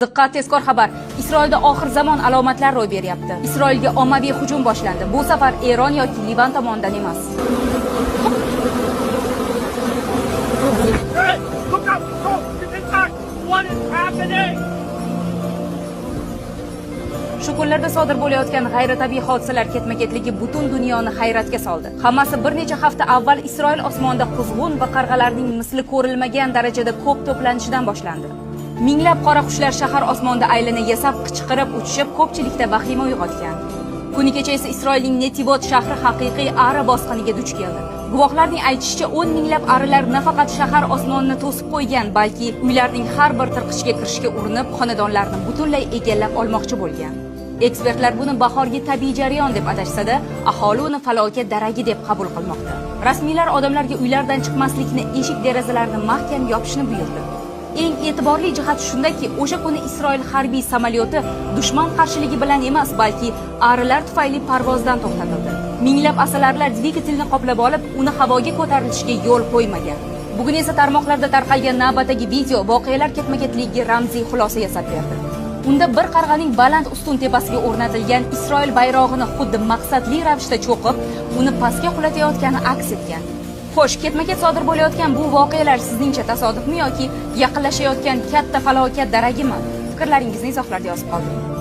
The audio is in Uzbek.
Diqqat, tezkor xabar. Isroilda oxir zamon alomatlari ro'y beryapti. Isroilga ommaviy hujum boshlandi. Bu safar Eron yoki Livan tomonidan emas. Shu kunlarda sodir bo'layotgan g'ayritabiiy hodisalar ketma-ketligi butun dunyoni hayratga soldi. Hammasi bir necha hafta avval Isroil osmonida quzg'un va qarg'alarning misli ko'rilmagan darajada ko'p to'planishidan boshlandi. Minglab qora qushlar shahar osmonida aylana yasab, qichqirib uchishib, ko'pchilikda vahima uyg'otgan. Kuni kecha esa Isroilning Netivot shahri haqiqiy ara bosqiniga duch keldi. Guvohlarning aytishicha, 10 minglab arilar nafaqat shahar osmonini to'sib qo'ygan, balki uylarning har bir tirqichga kirishga urinib, xonadonlarni butunlay egallab olmoqchi bo'lgan. Ekspertlar buni bahorgi tabiiy jarayon deb atashsa-da, aholi uni falokat daragi deb qabul qilmoqda. Rasmiylar odamlarga uylardan chiqmaslikni, eshik derazalarini mahkam yopishni buyurdi. Eng e'tiborli jihat shundaki, o'sha kuni Isroil harbiy samolyoti dushman qarshiligi bilan emas, balki arilar tufayli parvozdan to'xtatildi. Minglab asalarilar dvigatelni qoplab olib, uni havoga ko'tarilishiga yo'l qo'ymagan. Bugun esa tarmoqlarda tarqalgan navbatdagi video voqealar ketma-ketligiga ramziy xulosa yasab berdi. Unda bir qarg'aning baland ustun tepasiga o'rnatilgan Isroil bayrog'ini xuddi maqsadli ravishda cho'qib, uni pastga qulatayotgani aks etgan. Xo'sh, ketma-ket sodir bo'layotgan bu voqealar sizningcha tasodifmi yoki yaqinlashayotgan katta falokat daragimi? Fikrlaringizni izohlarda yozib qoldiring.